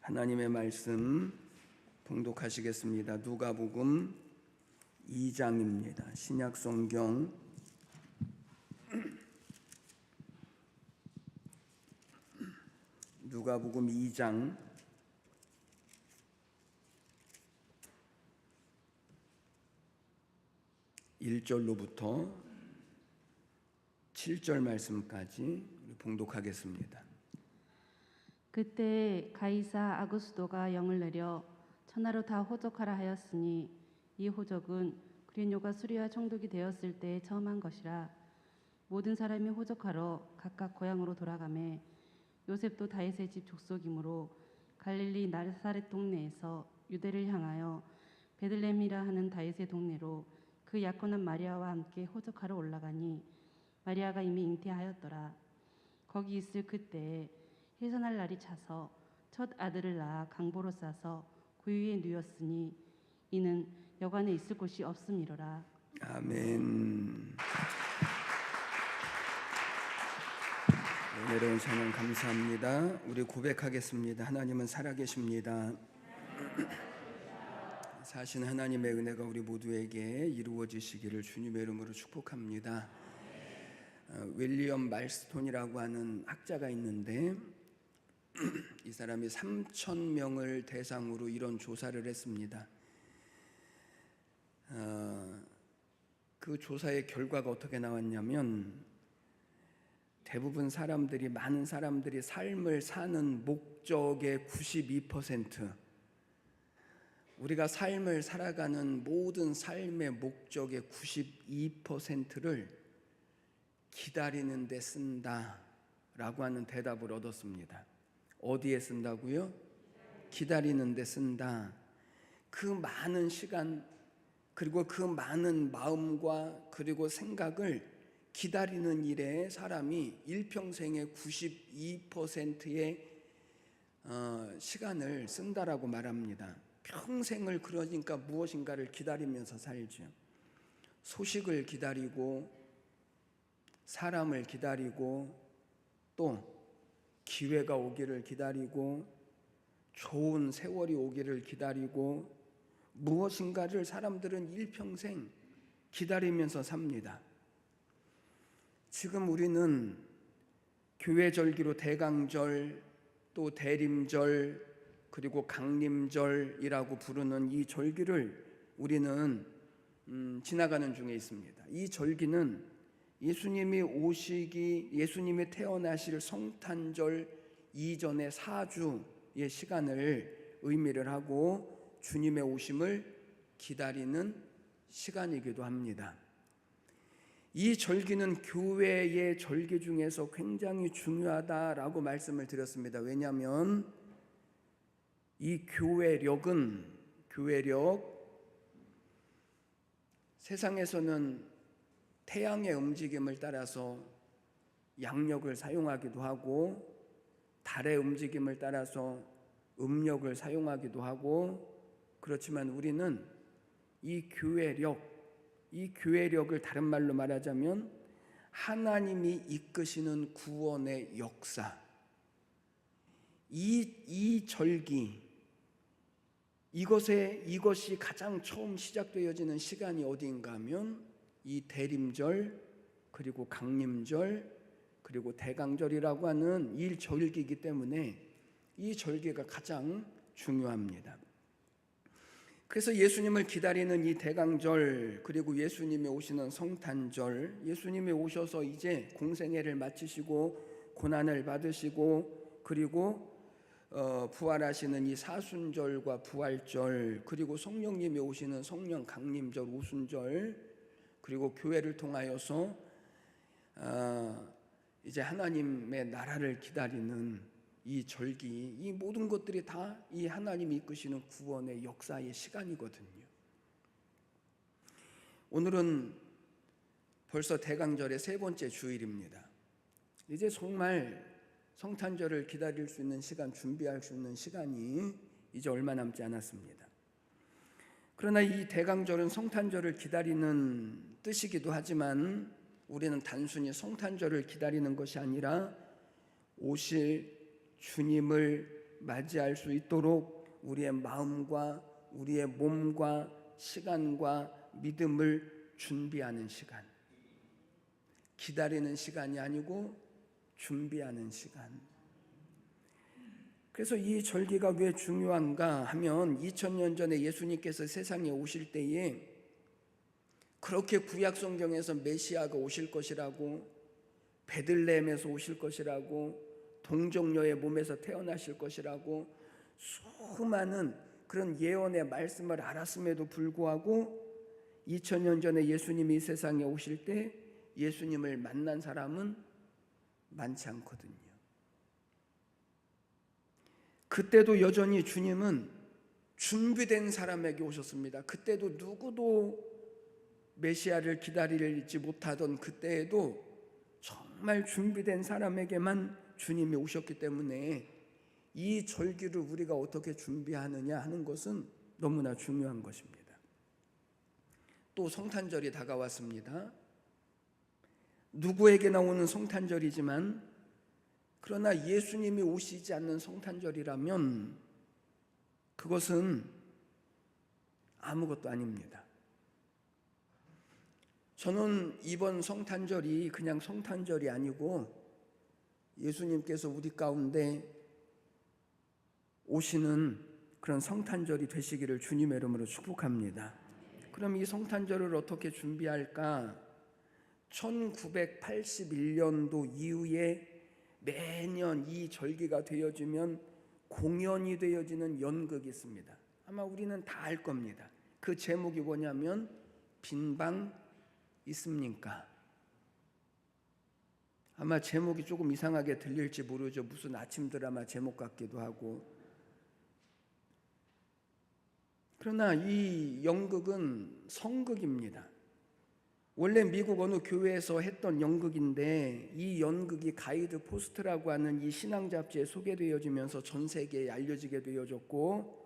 하나님의 말씀 봉독하시겠습니다. 누가복음 2장입니다. 신약 성경 누가복음 2장 1절로부터 7절 말씀까지 봉독하겠습니다. 그때 가이사 아구스도가 영을 내려 천하로 다 호적하라 하였으니 이 호적은 그리뇨가 수리와 총독이 되었을 때에 처음 한 것이라. 모든 사람이 호적하러 각각 고향으로 돌아가매 요셉도 다윗의 집 족속이므로 갈릴리 나사렛 동네에서 유대를 향하여 베들레헴이라 하는 다윗의 동네로 그 약혼한 마리아와 함께 호적하러 올라가니 마리아가 이미 잉태하였더라. 거기 있을 그때에 해산할 날이 차서 첫 아들을 낳아 강보로 싸서 그 위에 누웠으니 이는 여관에 있을 곳이 없음이로라. 아멘. 은혜로운 찬양 감사합니다. 우리 고백하겠습니다. 하나님은 살아계십니다. 사신 하나님의 은혜가 우리 모두에게 이루어지시기를 주님의 이름으로 축복합니다. 윌리엄 말스톤이라고 하는 학자가 있는데 이 사람이 3,000명을 대상으로 이런 조사를 했습니다. 그 조사의 결과가 어떻게 나왔냐면 대부분 많은 사람들이 삶을 사는 목적의 92%, 우리가 삶을 살아가는 모든 삶의 목적의 92%를 기다리는 데 쓴다라고 하는 대답을 얻었습니다. 어디에 쓴다고요? 기다리는 데 쓴다. 그 많은 시간 그리고 그 많은 마음과 그리고 생각을 기다리는 일에 사람이 일평생의 92%의 시간을 쓴다라고 말합니다. 평생을 그러니까 무엇인가를 기다리면서 살죠. 소식을 기다리고 사람을 기다리고 또 기회가 오기를 기다리고 좋은 세월이 오기를 기다리고 무엇인가를 사람들은 일평생 기다리면서 삽니다. 지금 우리는 교회 절기로 대강절 또 대림절 그리고 강림절이라고 부르는 이 절기를 우리는 지나가는 중에 있습니다. 이 절기는 예수님이 태어나실 성탄절 이전의 4주의 시간을 의미를 하고 주님의 오심을 기다리는 시간이기도 합니다. 이 절기는 교회의 절기 중에서 굉장히 중요하다라고 말씀을 드렸습니다. 왜냐하면 이 교회력 세상에서는 태양의 움직임을 따라서 양력을 사용하기도 하고 달의 움직임을 따라서 음력을 사용하기도 하고 그렇지만 우리는 이 교회력을 다른 말로 말하자면 하나님이 이끄시는 구원의 역사, 이 절기, 이것이 가장 처음 시작되어지는 시간이 어디인가 하면 이 대림절 그리고 강림절 그리고 대강절이라고 하는 이 절기이기 때문에 이 절기가 가장 중요합니다. 그래서 예수님을 기다리는 이 대강절 그리고 예수님이 오시는 성탄절, 예수님이 오셔서 이제 공생애를 마치시고 고난을 받으시고 그리고 부활하시는 이 사순절과 부활절 그리고 성령님이 오시는 성령 강림절 오순절 그리고 교회를 통하여서 이제 하나님의 나라를 기다리는 이 절기, 이 모든 것들이 다 이 하나님이 이끄시는 구원의 역사의 시간이거든요. 오늘은 벌써 대강절의 3번째 주일입니다. 이제 정말 성탄절을 기다릴 수 있는 시간, 준비할 수 있는 시간이 이제 얼마 남지 않았습니다. 그러나 이 대강절은 성탄절을 기다리는 뜻이기도 하지만 우리는 단순히 성탄절을 기다리는 것이 아니라 오실 주님을 맞이할 수 있도록 우리의 마음과 우리의 몸과 시간과 믿음을 준비하는 시간, 기다리는 시간이 아니고 준비하는 시간. 그래서 이 절기가 왜 중요한가 하면 2000년 전에 예수님께서 세상에 오실 때에 그렇게 구약 성경에서 메시아가 오실 것이라고, 베들레헴에서 오실 것이라고, 동정녀의 몸에서 태어나실 것이라고 수많은 그런 예언의 말씀을 알았음에도 불구하고 2000년 전에 예수님이 세상에 오실 때 예수님을 만난 사람은 많지 않거든요. 그때도 여전히 주님은 준비된 사람에게 오셨습니다. 그때도 누구도 메시아를 기다리지 못하던 그때에도 정말 준비된 사람에게만 주님이 오셨기 때문에 이 절기를 우리가 어떻게 준비하느냐 하는 것은 너무나 중요한 것입니다. 또 성탄절이 다가왔습니다. 누구에게나 오는 성탄절이지만 그러나 예수님이 오시지 않는 성탄절이라면 그것은 아무것도 아닙니다. 저는 이번 성탄절이 그냥 성탄절이 아니고 예수님께서 우리 가운데 오시는 그런 성탄절이 되시기를 주님의 이름으로 축복합니다. 그럼 이 성탄절을 어떻게 준비할까? 1981년도 이후에 매년 이 절기가 되어지면 공연이 되어지는 연극이 있습니다. 아마 우리는 다 알 겁니다. 그 제목이 뭐냐면 빈방 있습니까? 아마 제목이 조금 이상하게 들릴지 모르죠. 무슨 아침 드라마 제목 같기도 하고. 그러나 이 연극은 성극입니다. 원래 미국 어느 교회에서 했던 연극인데 이 연극이 가이드 포스트라고 하는 이 신앙 잡지에 소개되어지면서 전 세계에 알려지게 되어졌고,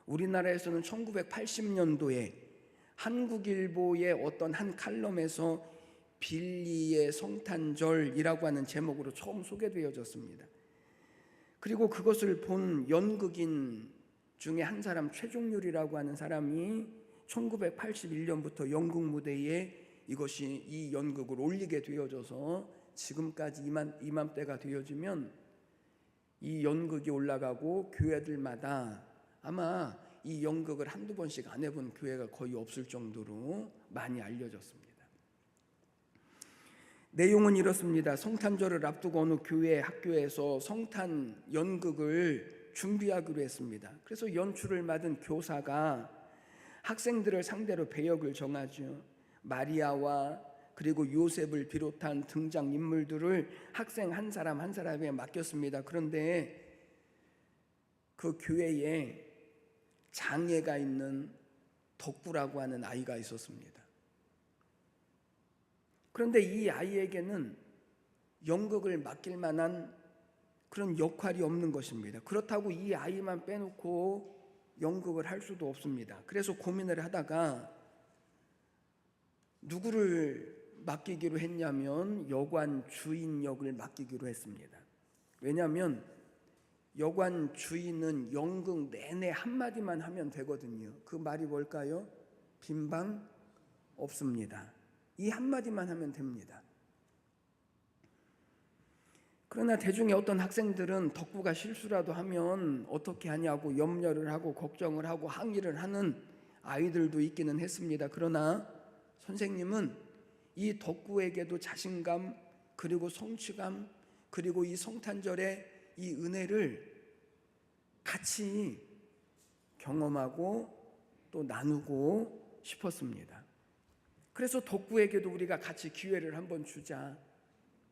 우리나라에서는 1980년도에 한국일보의 어떤 한 칼럼에서 빌리의 성탄절이라고 하는 제목으로 처음 소개되어졌습니다. 그리고 그것을 본 연극인 중에 한 사람, 최종률이라고 하는 사람이 1981년부터 연극 무대에 이 연극을 올리게 되어져서 지금까지 이맘때가 되어지면 이 연극이 올라가고 교회들마다 아마 이 연극을 한두 번씩 안 해본 교회가 거의 없을 정도로 많이 알려졌습니다. 내용은 이렇습니다. 성탄절을 앞두고 어느 교회 학교에서 성탄 연극을 준비하기로 했습니다. 그래서 연출을 맡은 교사가 학생들을 상대로 배역을 정하죠. 마리아와 그리고 요셉을 비롯한 등장인물들을 학생 한 사람 한 사람에 맡겼습니다. 그런데 그 교회에 장애가 있는 덕구라고 하는 아이가 있었습니다. 그런데 이 아이에게는 연극을 맡길 만한 그런 역할이 없는 것입니다. 그렇다고 이 아이만 빼놓고 연극을 할 수도 없습니다. 그래서 고민을 하다가 누구를 맡기기로 했냐면 여관 주인 역을 맡기기로 했습니다. 왜냐하면 여관 주인은 연극 내내 한마디만 하면 되거든요. 그 말이 뭘까요? 빈방 없습니다. 이 한마디만 하면 됩니다. 그러나 대중의 어떤 학생들은 덕구가 실수라도 하면 어떻게 하냐고 염려를 하고 걱정을 하고 항의를 하는 아이들도 있기는 했습니다. 그러나 선생님은 이 덕구에게도 자신감 그리고 성취감 그리고 이 성탄절의 이 은혜를 같이 경험하고 또 나누고 싶었습니다. 그래서 덕구에게도 우리가 같이 기회를 한번 주자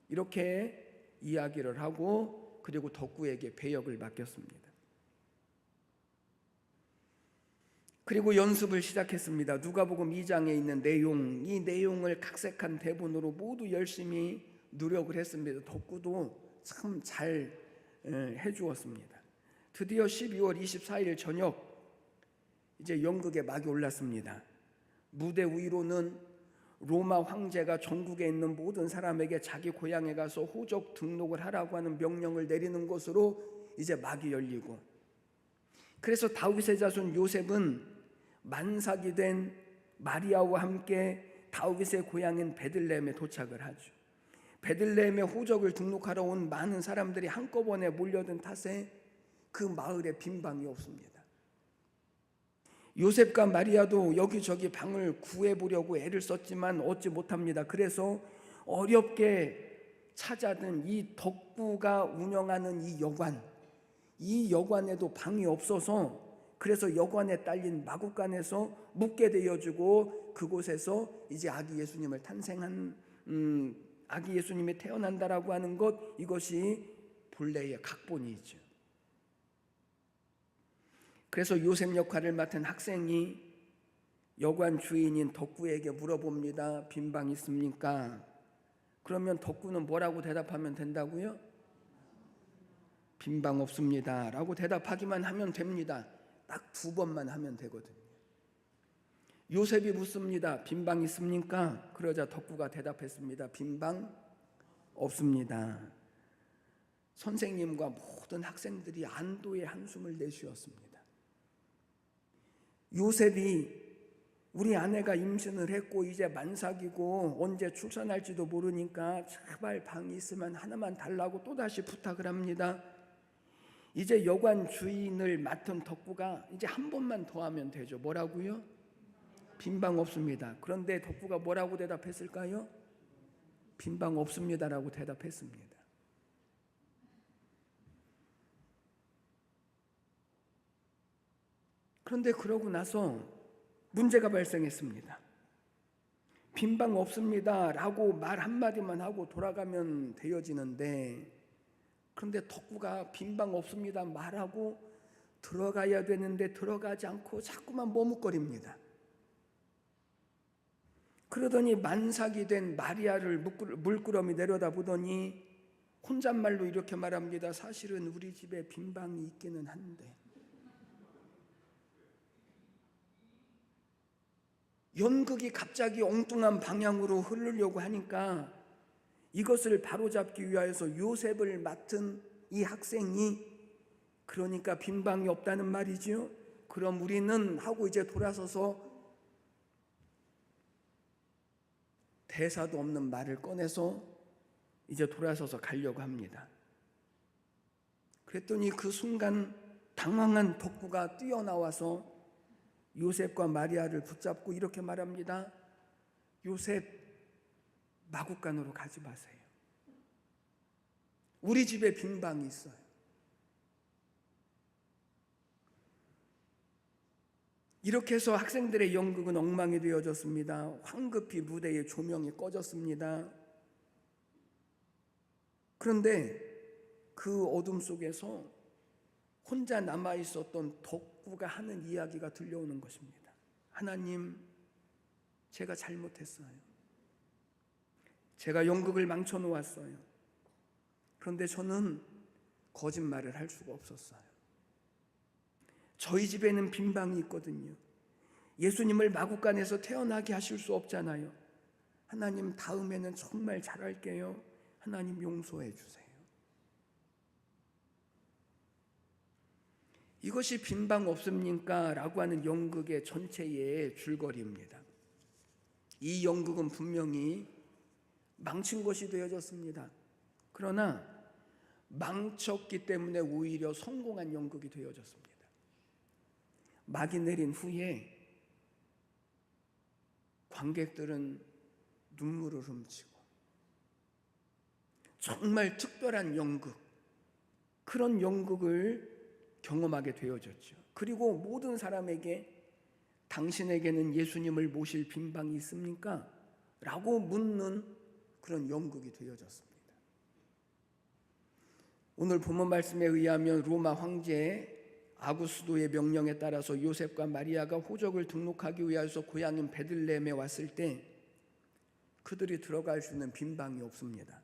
이렇게 이야기를 하고 그리고 덕구에게 배역을 맡겼습니다. 그리고 연습을 시작했습니다. 누가복음 2장에 있는 이 내용을 각색한 대본으로 모두 열심히 노력을 했습니다. 덕구도 참 잘 해주었습니다. 드디어 12월 24일 저녁 이제 연극의 막이 올랐습니다. 무대 위로는 로마 황제가 전국에 있는 모든 사람에게 자기 고향에 가서 호적 등록을 하라고 하는 명령을 내리는 것으로 이제 막이 열리고, 그래서 다윗의 자손 요셉은 만삭이 된 마리아와 함께 다윗의 고향인 베들레헴에 도착을 하죠. 베들레헴에 호적을 등록하러 온 많은 사람들이 한꺼번에 몰려든 탓에 그 마을에 빈 방이 없습니다. 요셉과 마리아도 여기저기 방을 구해보려고 애를 썼지만 얻지 못합니다. 그래서 어렵게 찾아든 이 덕구가 운영하는 이 여관에도 방이 없어서, 그래서 여관에 딸린 마구간에서 묵게 되어지고, 그곳에서 이제 아기 예수님을 아기 예수님이 태어난다라고 하는 것, 이것이 본래의 각본이죠. 그래서 요셉 역할을 맡은 학생이 여관 주인인 덕구에게 물어봅니다. 빈 방 있습니까? 그러면 덕구는 뭐라고 대답하면 된다고요? 빈 방 없습니다 라고 대답하기만 하면 됩니다. 딱 2번만 하면 되거든요. 요셉이 묻습니다. 빈 방 있습니까? 그러자 덕구가 대답했습니다. 빈 방 없습니다. 선생님과 모든 학생들이 안도의 한숨을 내쉬었습니다. 요셉이 우리 아내가 임신을 했고 이제 만삭이고 언제 출산할지도 모르니까 제발 방이 있으면 하나만 달라고 또다시 부탁을 합니다. 이제 여관 주인을 맡은 덕구가 이제 한 번만 더 하면 되죠. 뭐라고요? 빈 방 없습니다. 그런데 덕구가 뭐라고 대답했을까요? 빈 방 없습니다라고 대답했습니다. 그런데 그러고 나서 문제가 발생했습니다. 빈 방 없습니다 라고 말 한마디만 하고 돌아가면 되어지는데, 그런데 덕구가 빈 방 없습니다 말하고 들어가야 되는데 들어가지 않고 자꾸만 머뭇거립니다. 그러더니 만삭이 된 마리아를 물끄러미 내려다보더니 혼잣말로 이렇게 말합니다. 사실은 우리 집에 빈 방이 있기는 한데. 연극이 갑자기 엉뚱한 방향으로 흐르려고 하니까 이것을 바로잡기 위하여서 요셉을 맡은 이 학생이, 그러니까 빈 방이 없다는 말이지요. 그럼 우리는 하고 이제 돌아서서 대사도 없는 말을 꺼내서 이제 돌아서서 가려고 합니다. 그랬더니 그 순간 당황한 덕구가 뛰어나와서 요셉과 마리아를 붙잡고 이렇게 말합니다. 요셉, 마구간으로 가지 마세요. 우리 집에 빈 방이 있어요. 이렇게 해서 학생들의 연극은 엉망이 되어졌습니다. 황급히 무대의 조명이 꺼졌습니다. 그런데 그 어둠 속에서 혼자 남아있었던 덕구가 하는 이야기가 들려오는 것입니다. 하나님, 제가 잘못했어요. 제가 연극을 망쳐놓았어요. 그런데 저는 거짓말을 할 수가 없었어요. 저희 집에는 빈 방이 있거든요. 예수님을 마구간에서 태어나게 하실 수 없잖아요. 하나님, 다음에는 정말 잘할게요. 하나님 용서해 주세요. 이것이 빈 방 없습니까? 라고 하는 연극의 전체의 줄거리입니다. 이 연극은 분명히 망친 것이 되어졌습니다. 그러나 망쳤기 때문에 오히려 성공한 연극이 되어졌습니다. 막이 내린 후에 관객들은 눈물을 훔치고 정말 특별한 연극, 그런 연극을 경험하게 되어졌죠. 그리고 모든 사람에게 당신에게는 예수님을 모실 빈 방이 있습니까? 라고 묻는 그런 연극이 되어졌습니다. 오늘 본문 말씀에 의하면 로마 황제 아구스도의 명령에 따라서 요셉과 마리아가 호적을 등록하기 위해서 고향인 베들레헴에 왔을 때 그들이 들어갈 수 있는 빈 방이 없습니다.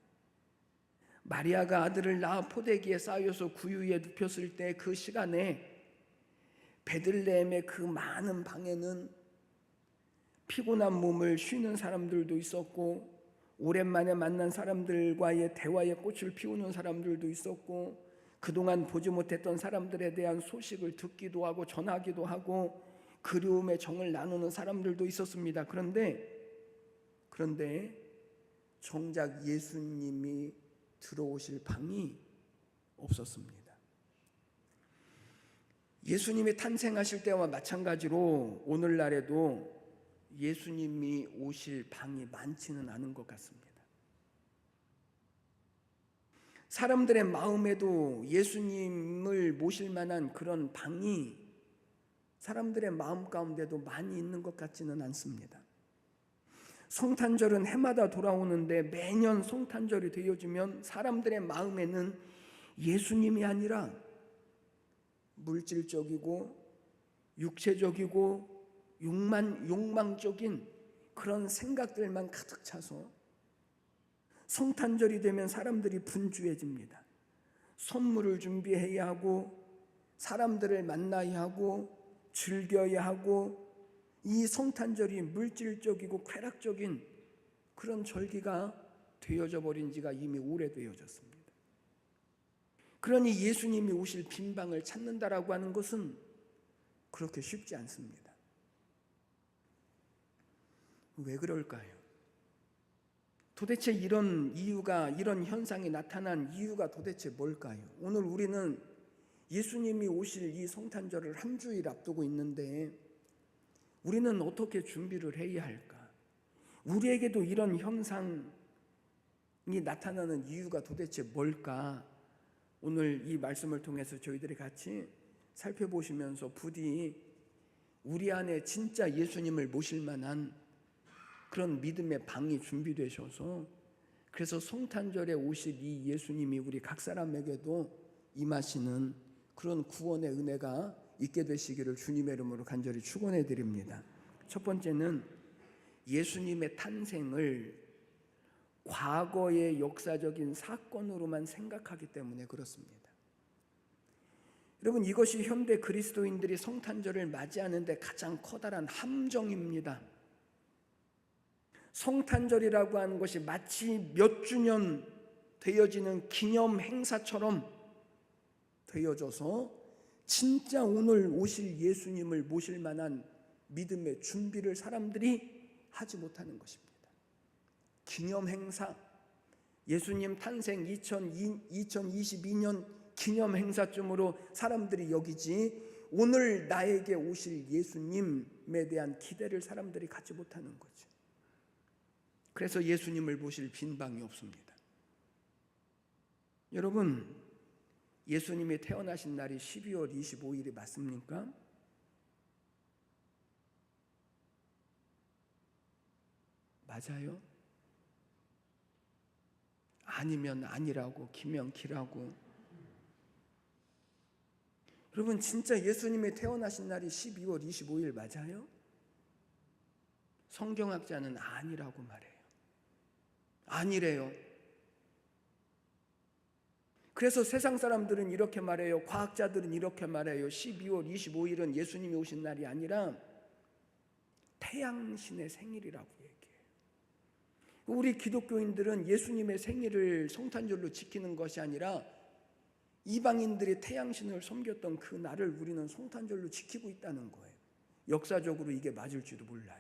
마리아가 아들을 낳아 포대기에 쌓여서 구유에 눕혔을 때 그 시간에 베들레헴의 그 많은 방에는 피곤한 몸을 쉬는 사람들도 있었고, 오랜만에 만난 사람들과의 대화에 꽃을 피우는 사람들도 있었고, 그동안 보지 못했던 사람들에 대한 소식을 듣기도 하고 전하기도 하고 그리움의 정을 나누는 사람들도 있었습니다. 그런데 정작 예수님이 들어오실 방이 없었습니다. 예수님이 탄생하실 때와 마찬가지로 오늘날에도 예수님이 오실 방이 많지는 않은 것 같습니다. 사람들의 마음에도 예수님을 모실 만한 그런 방이 사람들의 마음 가운데도 많이 있는 것 같지는 않습니다. 성탄절은 해마다 돌아오는데 매년 성탄절이 되어지면 사람들의 마음에는 예수님이 아니라 물질적이고 육체적이고 욕망적인 그런 생각들만 가득 차서 성탄절이 되면 사람들이 분주해집니다. 선물을 준비해야 하고 사람들을 만나야 하고 즐겨야 하고 이 성탄절이 물질적이고 쾌락적인 그런 절기가 되어져 버린 지가 이미 오래되어졌습니다. 그러니 예수님이 오실 빈방을 찾는다라고 하는 것은 그렇게 쉽지 않습니다. 왜 그럴까요? 도대체 이런 현상이 나타난 이유가 도대체 뭘까요? 오늘 우리는 예수님이 오실 이 성탄절을 한 주일 앞두고 있는데 우리는 어떻게 준비를 해야 할까? 우리에게도 이런 현상이 나타나는 이유가 도대체 뭘까? 오늘 이 말씀을 통해서 저희들이 같이 살펴보시면서 부디 우리 안에 진짜 예수님을 모실 만한 그런 믿음의 방이 준비되셔서 그래서 성탄절에 오실 이 예수님이 우리 각 사람에게도 임하시는 그런 구원의 은혜가 있게 되시기를 주님의 이름으로 간절히 축원해 드립니다. 첫 번째는 예수님의 탄생을 과거의 역사적인 사건으로만 생각하기 때문에 그렇습니다. 여러분, 이것이 현대 그리스도인들이 성탄절을 맞이하는데 가장 커다란 함정입니다. 성탄절이라고 하는 것이 마치 몇 주년 되어지는 기념 행사처럼 되어져서 진짜 오늘 오실 예수님을 모실 만한 믿음의 준비를 사람들이 하지 못하는 것입니다. 기념 행사, 예수님 탄생 2022년 기념 행사쯤으로 사람들이 여기지 오늘 나에게 오실 예수님에 대한 기대를 사람들이 갖지 못하는 거죠. 그래서 예수님을 모실 빈방이 없습니다. 여러분, 예수님이 태어나신 날이 12월 25일이 맞습니까? 맞아요? 아니면 아니라고, 기면 기라고. 여러분, 진짜 예수님이 태어나신 날이 12월 25일 맞아요? 성경학자는 아니라고 말해요. 아니래요. 그래서 세상 사람들은 이렇게 말해요. 과학자들은 이렇게 말해요. 12월 25일은 예수님이 오신 날이 아니라 태양신의 생일이라고 얘기해요. 우리 기독교인들은 예수님의 생일을 성탄절로 지키는 것이 아니라 이방인들이 태양신을 섬겼던 그 날을 우리는 성탄절로 지키고 있다는 거예요. 역사적으로 이게 맞을지도 몰라요.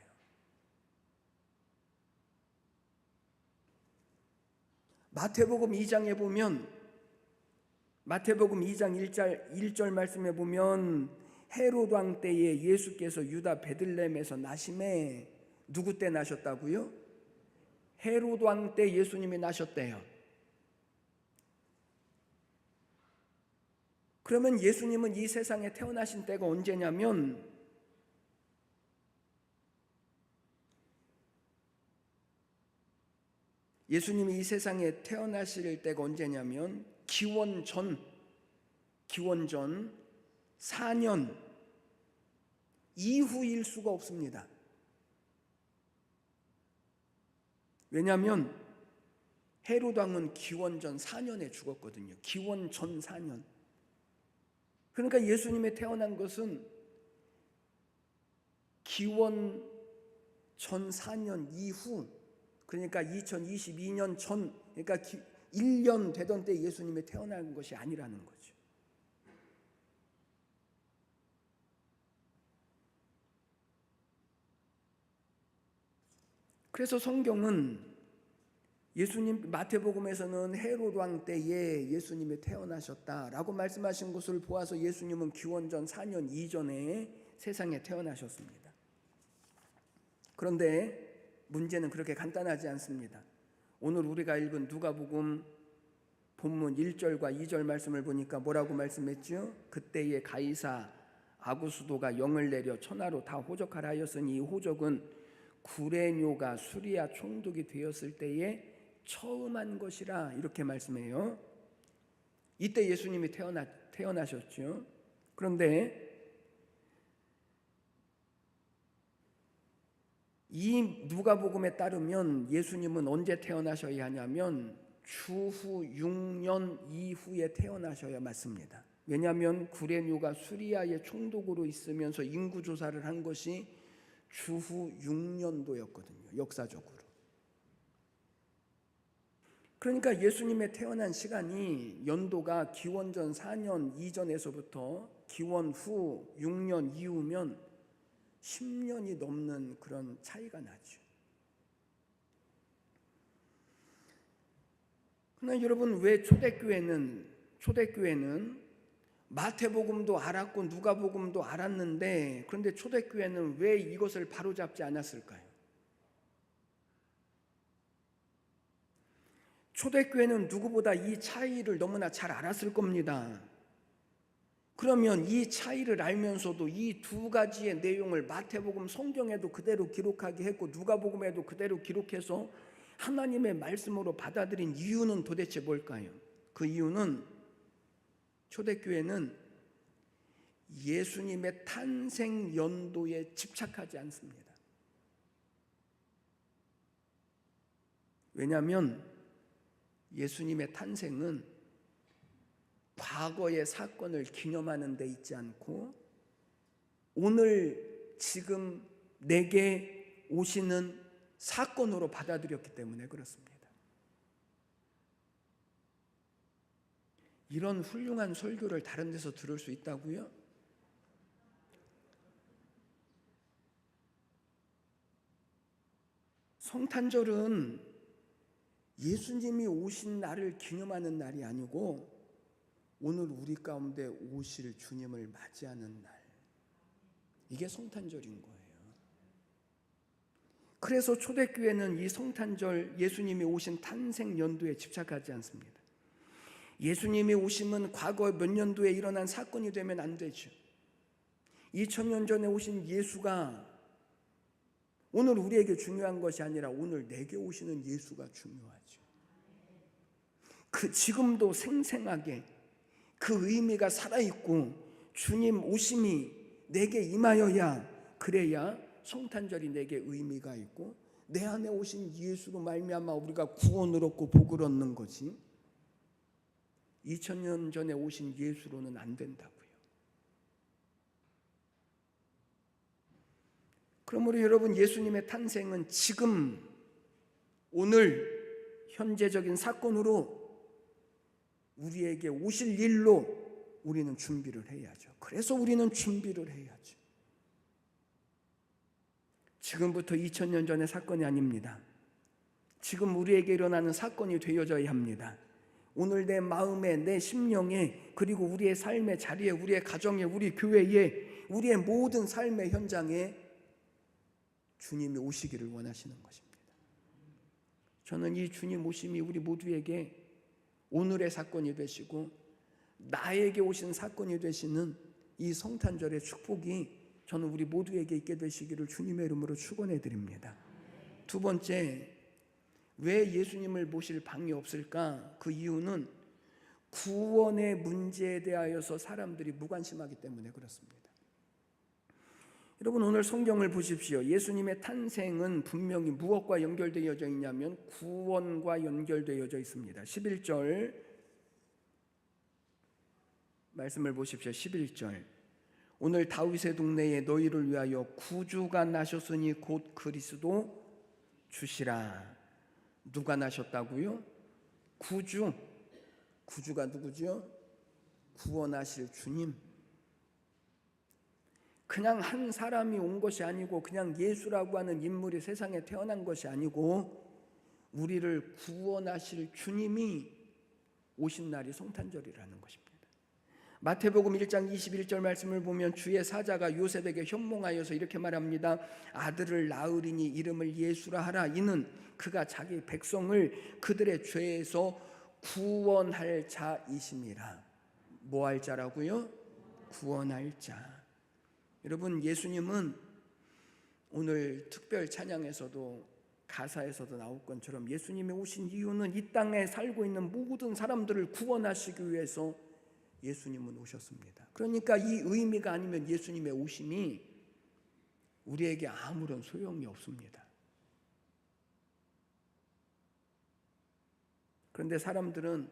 마태복음 2장에 보면 마태복음 2장 1절 말씀에 보면 헤롯 왕 때에 예수께서 유다 베들레헴에서 나심에 누구 때 나셨다고요? 헤롯 왕 때 예수님이 나셨대요. 그러면 예수님은 이 세상에 태어나신 때가 언제냐면 예수님이 이 세상에 태어나실 때가 언제냐면 기원 전 4년 이후일 수가 없습니다. 왜냐하면 헤롯 왕은 기원 전 4년에 죽었거든요. 기원 전 4년. 그러니까 예수님이 태어난 것은 기원 전 4년 이후, 그러니까 2022년 전, 그러니까 1년 되던 때 예수님이 태어난 것이 아니라는 거죠. 그래서 성경은 예수님, 마태복음에서는 헤롯 왕 때에 예수님이 태어나셨다라고 말씀하신 것을 보아서 예수님은 기원전 4년 이전에 세상에 태어나셨습니다. 그런데 문제는 그렇게 간단하지 않습니다. 오늘 우리가 읽은 누가복음 본문 1절과 2절 말씀을 보니까 뭐라고 말씀했죠? 그때에 가이사 아구스도가 영을 내려 천하로 다 호적하라 하였으니 이 호적은 구레뇨가 수리아 총독이 되었을 때에 처음 한 것이라, 이렇게 말씀해요. 이때 예수님이 태어나셨죠. 그런데 이 누가복음에 따르면 예수님은 언제 태어나셔야 하냐면 주후 6년 이후에 태어나셔야 맞습니다. 왜냐하면 구레뇨가 수리아의 총독으로 있으면서 인구조사를 한 것이 주후 6년도였거든요. 역사적으로. 그러니까 예수님의 태어난 시간이 연도가 기원전 4년 이전에서부터 기원 후 6년 이후면 10년이 넘는 그런 차이가 나죠. 그러나 여러분, 왜 초대교회는 마태복음도 알았고 누가복음도 알았는데, 그런데 초대교회는 왜 이것을 바로잡지 않았을까요? 초대교회는 누구보다 이 차이를 너무나 잘 알았을 겁니다. 그러면 이 차이를 알면서도 이 두 가지의 내용을 마태복음 성경에도 그대로 기록하게 했고 누가복음에도 그대로 기록해서 하나님의 말씀으로 받아들인 이유는 도대체 뭘까요? 그 이유는 초대교회는 예수님의 탄생 연도에 집착하지 않습니다. 왜냐하면 예수님의 탄생은 과거의 사건을 기념하는 데 있지 않고 오늘 지금 내게 오시는 사건으로 받아들였기 때문에 그렇습니다. 이런 훌륭한 설교를 다른 데서 들을 수 있다고요? 성탄절은 예수님이 오신 날을 기념하는 날이 아니고 오늘 우리 가운데 오실 주님을 맞이하는 날, 이게 성탄절인 거예요. 그래서 초대교회는 이 성탄절, 예수님이 오신 탄생 연도에 집착하지 않습니다. 예수님이 오심은 과거 몇 년도에 일어난 사건이 되면 안 되죠. 2000년 전에 오신 예수가 오늘 우리에게 중요한 것이 아니라 오늘 내게 오시는 예수가 중요하죠. 지금도 생생하게 그 의미가 살아있고 주님 오심이 내게 임하여야, 그래야 성탄절이 내게 의미가 있고 내 안에 오신 예수로 말미암아 우리가 구원을 얻고 복을 얻는 거지, 2000년 전에 오신 예수로는 안 된다고요. 그러므로 여러분, 예수님의 탄생은 지금 오늘 현재적인 사건으로 우리에게 오실 일로 우리는 준비를 해야죠. 그래서 우리는 준비를 해야죠. 지금부터 2000년 전의 사건이 아닙니다. 지금 우리에게 일어나는 사건이 되어져야 합니다. 오늘 내 마음에, 내 심령에, 그리고 우리의 삶의 자리에, 우리의 가정에, 우리 교회에, 우리의 모든 삶의 현장에 주님이 오시기를 원하시는 것입니다. 저는 이 주님 오심이 우리 모두에게 오늘의 사건이 되시고 나에게 오신 사건이 되시는 이 성탄절의 축복이 저는 우리 모두에게 있게 되시기를 주님의 이름으로 축원해 드립니다. 두 번째, 왜 예수님을 모실 방이 없을까? 그 이유는 구원의 문제에 대하여서 사람들이 무관심하기 때문에 그렇습니다. 여러분, 오늘 성경을 보십시오. 예수님의 탄생은 분명히 무엇과 연결되어져 있냐면 구원과 연결되어져 있습니다. 11절 말씀을 보십시오. 11절, 오늘 다윗의 동네에 너희를 위하여 구주가 나셨으니 곧 그리스도 주시라. 누가 나셨다고요? 구주가 누구죠? 구원하실 주님. 그냥 한 사람이 온 것이 아니고 그냥 예수라고 하는 인물이 세상에 태어난 것이 아니고 우리를 구원하실 주님이 오신 날이 성탄절이라는 것입니다. 마태복음 1장 21절 말씀을 보면 주의 사자가 요셉에게 현몽하여서 이렇게 말합니다. 아들을 낳으리니 이름을 예수라 하라. 이는 그가 자기 백성을 그들의 죄에서 구원할 자이심이라. 뭐 할 자라고요? 구원할 자. 여러분, 예수님은 오늘 특별 찬양에서도 가사에서도 나올 것처럼 예수님이 오신 이유는 이 땅에 살고 있는 모든 사람들을 구원하시기 위해서 예수님은 오셨습니다. 그러니까 이 의미가 아니면 예수님의 오심이 우리에게 아무런 소용이 없습니다. 그런데 사람들은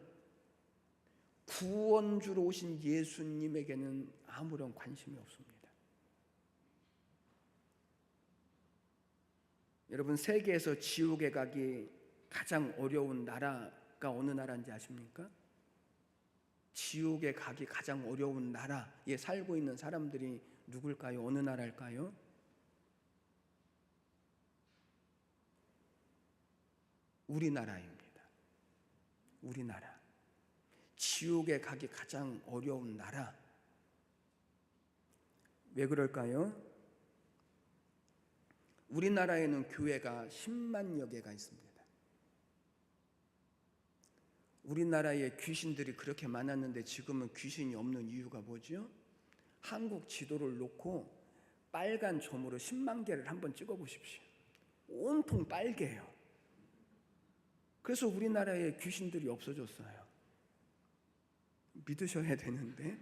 구원주로 오신 예수님에게는 아무런 관심이 없습니다. 여러분, 세계에서 지옥에 가기 가장 어려운 나라가 어느 나라인지 아십니까? 지옥에 가기 가장 어려운 나라에 살고 있는 사람들이 누굴까요? 어느 나라일까요? 우리나라입니다. 우리나라. 지옥에 가기 가장 어려운 나라. 왜 그럴까요? 우리나라에는 교회가 10만여 개가 있습니다. 우리나라에 귀신들이 그렇게 많았는데 지금은 귀신이 없는 이유가 뭐죠? 한국 지도를 놓고 빨간 점으로 10만 개를 한번 찍어 보십시오. 온통 빨개요. 그래서 우리나라에 귀신들이 없어졌어요. 믿으셔야 되는데.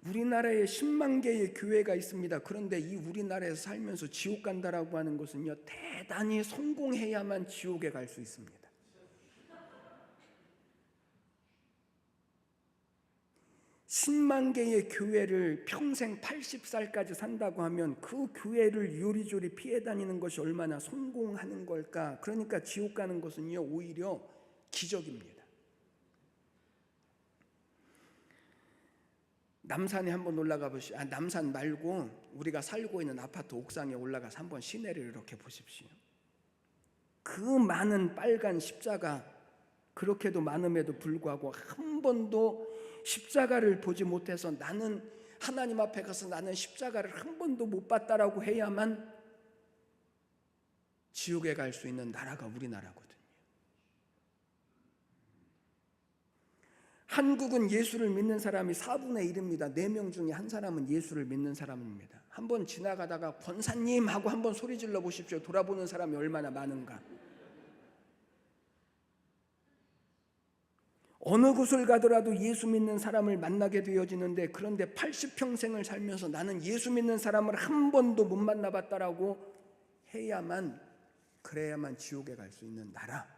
우리나라에 10만 개의 교회가 있습니다. 그런데 이 우리나라에서 살면서 지옥 간다라고 하는 것은요, 대단히 성공해야만 지옥에 갈 수 있습니다. 10만 개의 교회를 평생 80살까지 산다고 하면 그 교회를 요리조리 피해 다니는 것이 얼마나 성공하는 걸까? 그러니까 지옥 가는 것은요, 오히려 기적입니다. 남산에 한번 올라가 보시오. 남산 말고 우리가 살고 있는 아파트 옥상에 올라가서 한번 시내를 이렇게 보십시오. 그 많은 빨간 십자가, 그렇게도 많음에도 불구하고 한 번도 십자가를 보지 못해서 나는 하나님 앞에 가서 나는 십자가를 한 번도 못 봤다라고 해야만 지옥에 갈 수 있는 나라가 우리나라거든요. 한국은 예수를 믿는 사람이 4분의 1입니다. 4명 중에 한 사람은 예수를 믿는 사람입니다. 한번 지나가다가 권사님 하고 한번 소리 질러 보십시오. 돌아보는 사람이 얼마나 많은가. 어느 곳을 가더라도 예수 믿는 사람을 만나게 되어지는데, 그런데 80평생을 살면서 나는 예수 믿는 사람을 한 번도 못 만나봤다라고 해야만, 그래야만 지옥에 갈 수 있는 나라.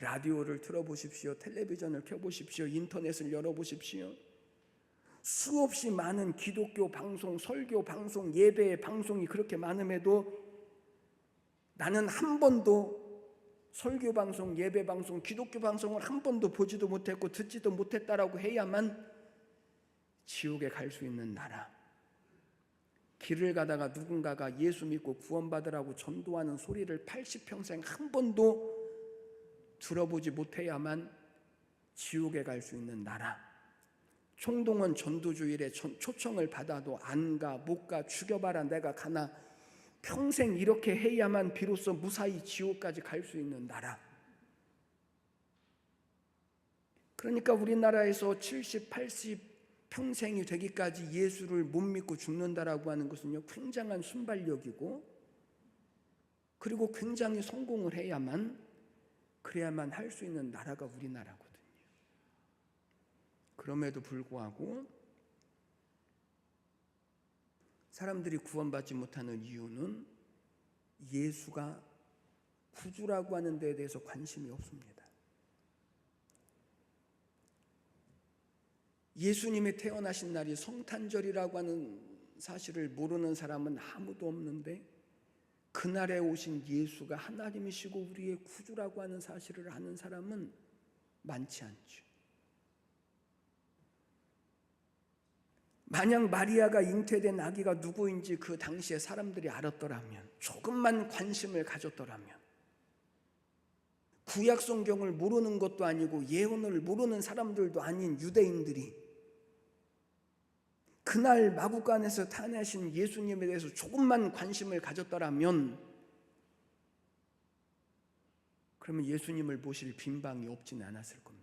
라디오를 틀어보십시오. 텔레비전을 켜보십시오. 인터넷을 열어보십시오. 수없이 많은 기독교 방송, 설교 방송, 예배 방송이 그렇게 많음에도 나는 한 번도 설교 방송, 예배 방송, 기독교 방송을 한 번도 보지도 못했고 듣지도 못했다라고 해야만 지옥에 갈 수 있는 나라. 길을 가다가 누군가가 예수 믿고 구원받으라고 전도하는 소리를 80평생 한 번도 들어보지 못해야만 지옥에 갈 수 있는 나라. 총동원 전도주일에 초청을 받아도 안 가, 못 가, 죽여봐라 내가 가나, 평생 이렇게 해야만 비로소 무사히 지옥까지 갈 수 있는 나라. 그러니까 우리나라에서 70, 80평생이 되기까지 예수를 못 믿고 죽는다라고 하는 것은요, 굉장한 순발력이고, 그리고 굉장히 성공을 해야만, 그래야만 할 수 있는 나라가 우리나라거든요. 그럼에도 불구하고 사람들이 구원받지 못하는 이유는 예수가 구주라고 하는 데에 대해서 관심이 없습니다. 예수님이 태어나신 날이 성탄절이라고 하는 사실을 모르는 사람은 아무도 없는데, 그날에 오신 예수가 하나님이시고 우리의 구주라고 하는 사실을 아는 사람은 많지 않죠. 만약 마리아가 잉태된 아기가 누구인지 그 당시에 사람들이 알았더라면, 조금만 관심을 가졌더라면, 구약 성경을 모르는 것도 아니고 예언을 모르는 사람들도 아닌 유대인들이 그날 마구간에서 탄생하신 예수님에 대해서 조금만 관심을 가졌더라면, 그러면 예수님을 모실 빈방이 없지는 않았을 겁니다.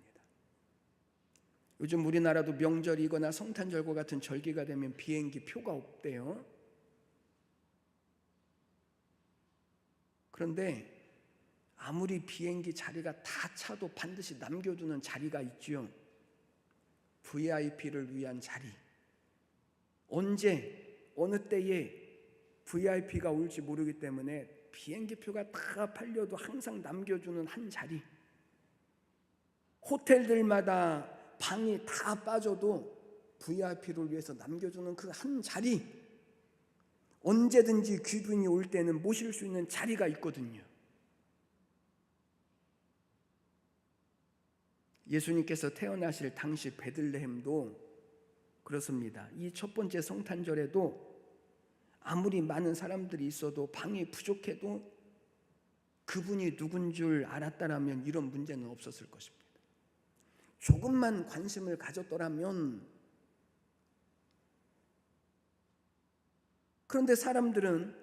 요즘 우리나라도 명절이거나 성탄절과 같은 절기가 되면 비행기 표가 없대요. 그런데 아무리 비행기 자리가 다 차도 반드시 남겨두는 자리가 있지요. VIP를 위한 자리. 언제 어느 때에 VIP가 올지 모르기 때문에 비행기표가 다 팔려도 항상 남겨주는 한 자리. 호텔들마다 방이 다 빠져도 VIP를 위해서 남겨주는 그 한 자리. 언제든지 귀분이 올 때는 모실 수 있는 자리가 있거든요. 예수님께서 태어나실 당시 베들레헴도 그렇습니다. 이 첫 번째 성탄절에도 아무리 많은 사람들이 있어도 방이 부족해도 그분이 누군 줄 알았다라면 이런 문제는 없었을 것입니다. 조금만 관심을 가졌더라면. 그런데 사람들은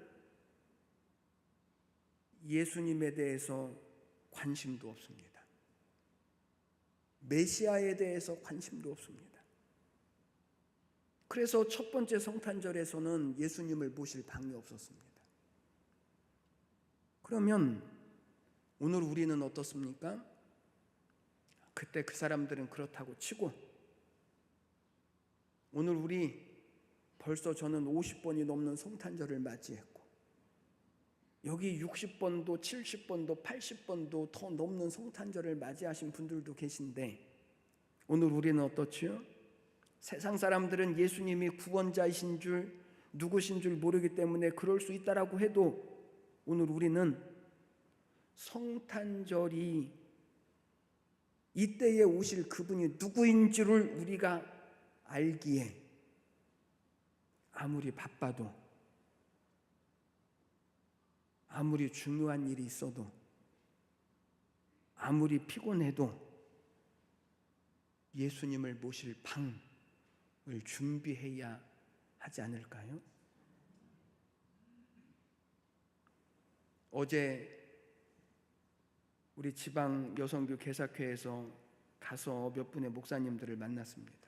예수님에 대해서 관심도 없습니다. 메시아에 대해서 관심도 없습니다. 그래서 첫 번째 성탄절에서는 예수님을 모실 방이 없었습니다. 그러면 오늘 우리는 어떻습니까? 그때 그 사람들은 그렇다고 치고, 오늘 우리 벌써 저는 50번이 넘는 성탄절을 맞이했고, 여기 60번도 70번도 80번도 더 넘는 성탄절을 맞이하신 분들도 계신데, 오늘 우리는 어떻지요? 세상 사람들은 예수님이 구원자이신 줄, 누구신 줄 모르기 때문에 그럴 수 있다라고 해도, 오늘 우리는 성탄절이 이때에 오실 그분이 누구인 줄을 우리가 알기에 아무리 바빠도, 아무리 중요한 일이 있어도, 아무리 피곤해도 예수님을 모실 방을 준비해야 하지 않을까요? 어제 우리 지방 여성교 개사회에서 가서 몇 분의 목사님들을 만났습니다.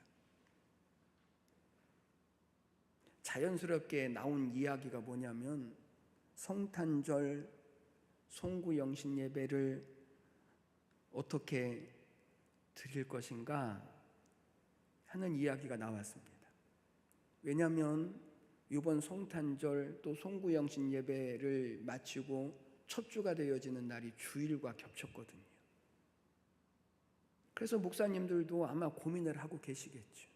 자연스럽게 나온 이야기가 뭐냐면, 성탄절 송구영신 예배를 어떻게 드릴 것인가 하는 이야기가 나왔습니다. 왜냐하면 이번 성탄절 또 송구영신 예배를 마치고 첫 주가 되어지는 날이 주일과 겹쳤거든요. 그래서 목사님들도 아마 고민을 하고 계시겠죠.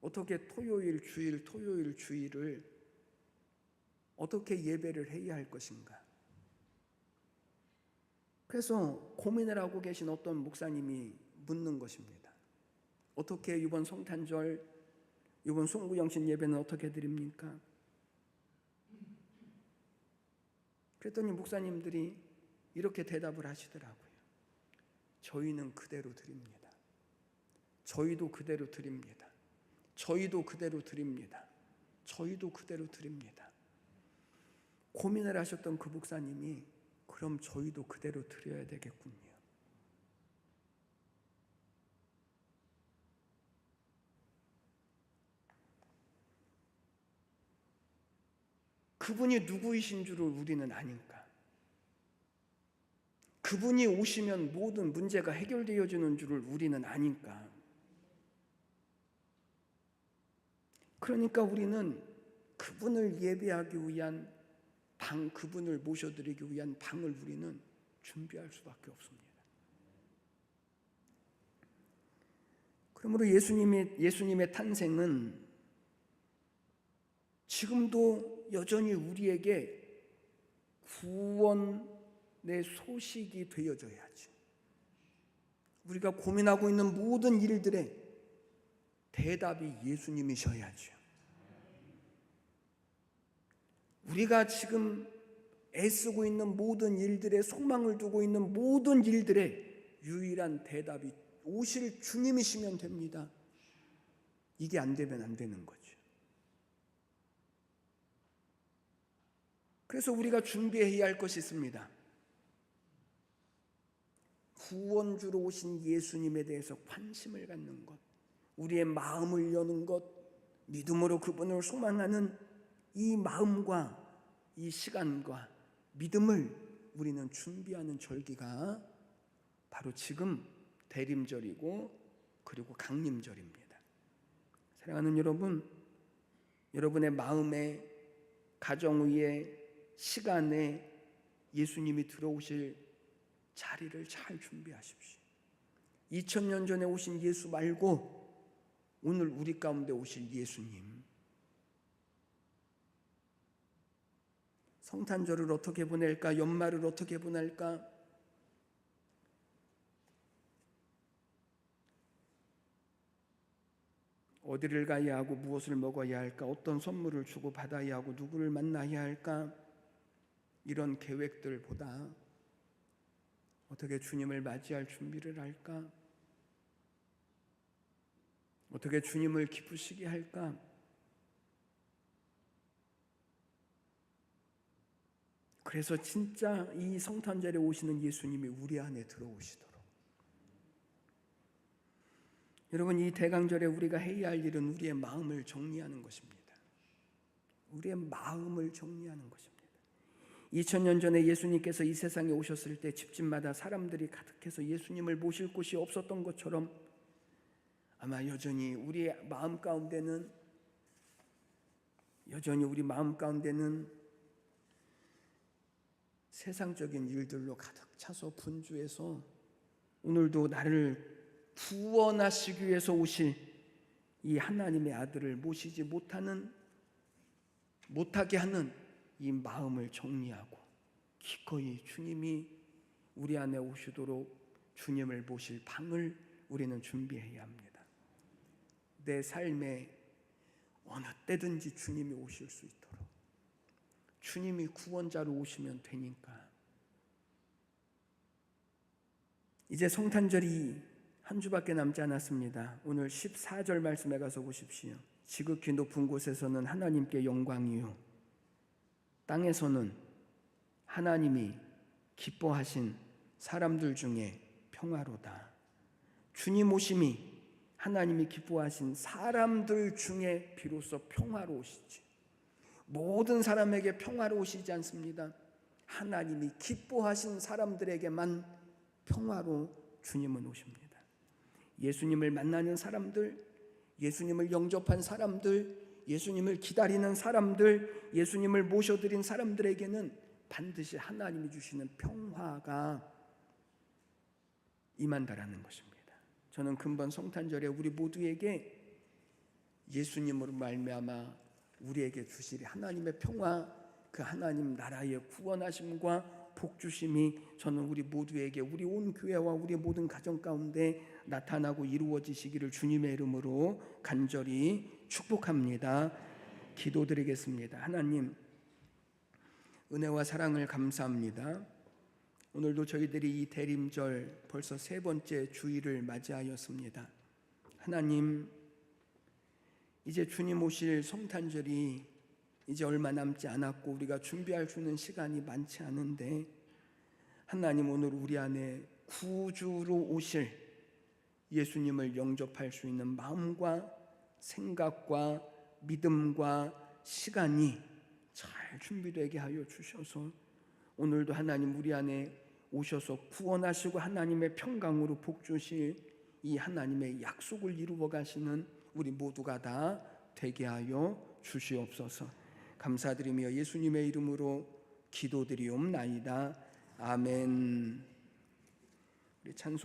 어떻게 토요일 주일을 어떻게 예배를 해야 할 것인가. 그래서 고민을 하고 계신 어떤 목사님이 묻는 것입니다. 어떻게 이번 성탄절, 이번 송구영신 예배는 어떻게 드립니까? 그랬더니 목사님들이 이렇게 대답을 하시더라고요. 저희는 그대로 드립니다. 저희도 그대로 드립니다. 저희도 그대로 드립니다. 저희도 그대로 드립니다. 고민을 하셨던 그 목사님이, 그럼 저희도 그대로 드려야 되겠군요. 그분이 누구이신 줄을 우리는 아니까. 그분이 오시면 모든 문제가 해결되어지는 줄을 우리는 아니까. 그러니까 우리는 그분을 예배하기 위한 방, 그분을 모셔드리기 위한 방을 우리는 준비할 수밖에 없습니다. 그러므로 예수님의 탄생은 지금도 여전히 우리에게 구원의 소식이 되어져야지. 우리가 고민하고 있는 모든 일들의 대답이 예수님이셔야죠. 우리가 지금 애쓰고 있는 모든 일들에 소망을 두고 있는 모든 일들의 유일한 대답이 오실 주님이시면 됩니다. 이게 안 되면 안 되는 거죠. 그래서 우리가 준비해야 할 것이 있습니다. 구원주로 오신 예수님에 대해서 관심을 갖는 것, 우리의 마음을 여는 것, 믿음으로 그분을 소망하는 이 마음과 이 시간과 믿음을 우리는 준비하는 절기가 바로 지금 대림절이고 그리고 강림절입니다. 사랑하는 여러분, 여러분의 마음에, 가정 위에, 시간에 예수님이 들어오실 자리를 잘 준비하십시오. 2000년 전에 오신 예수 말고 오늘 우리 가운데 오실 예수님, 성탄절을 어떻게 보낼까? 연말을 어떻게 보낼까? 어디를 가야 하고 무엇을 먹어야 할까? 어떤 선물을 주고 받아야 하고 누구를 만나야 할까? 이런 계획들보다 어떻게 주님을 맞이할 준비를 할까? 어떻게 주님을 기쁘시게 할까? 그래서 진짜 이 성탄절에 오시는 예수님이 우리 안에 들어오시도록, 여러분, 이 대강절에 우리가 해야 할 일은 우리의 마음을 정리하는 것입니다. 우리의 마음을 정리하는 것입니다. 2000년 전에 예수님께서 이 세상에 오셨을 때 집집마다 사람들이 가득해서 예수님을 모실 곳이 없었던 것처럼 아마 여전히 우리 마음 가운데는 세상적인 일들로 가득 차서 분주해서 오늘도 나를 구원하시기 위해서 오실 이 하나님의 아들을 모시지 못하게 하는 이 마음을 정리하고 기꺼이 주님이 우리 안에 오시도록 주님을 모실 방을 우리는 준비해야 합니다. 내 삶에 어느 때든지 주님이 오실 수 있도록, 주님이 구원자로 오시면 되니까. 이제 성탄절이 한 주밖에 남지 않았습니다. 오늘 14절 말씀에 가서 보십시오. 지극히 높은 곳에서는 하나님께 영광이요, 땅에서는 하나님이 기뻐하신 사람들 중에 평화로다. 주님 오심이 하나님이 기뻐하신 사람들 중에 비로소 평화로우시지, 모든 사람에게 평화로우시지 않습니다. 하나님이 기뻐하신 사람들에게만 평화로 주님은 오십니다. 예수님을 만나는 사람들, 예수님을 영접한 사람들, 예수님을 기다리는 사람들, 예수님을 모셔드린 사람들에게는 반드시 하나님이 주시는 평화가 임한다라는 것입니다. 저는 근본 성탄절에 우리 모두에게 예수님으로 말미암아 우리에게 주실 하나님의 평화, 그 하나님 나라의 구원하심과 복주심이 저는 우리 모두에게, 우리 온 교회와 우리 모든 가정 가운데 나타나고 이루어지시기를 주님의 이름으로 간절히 축복합니다. 기도드리겠습니다. 하나님, 은혜와 사랑을 감사합니다. 오늘도 저희들이 이 대림절 벌써 세 번째 주일을 맞이하였습니다. 하나님, 이제 주님 오실 성탄절이 이제 얼마 남지 않았고 우리가 준비할 수 있는 시간이 많지 않은데, 하나님, 오늘 우리 안에 구주로 오실 예수님을 영접할 수 있는 마음과 생각과 믿음과 시간이 잘 준비되게 하여 주셔서 오늘도 하나님 우리 안에 오셔서 구원하시고 하나님의 평강으로 복주실 이 하나님의 약속을 이루어 가시는 우리 모두가 다 되게 하여 주시옵소서. 감사드리며 예수님의 이름으로 기도드리옵나이다. 아멘. 우리 찬송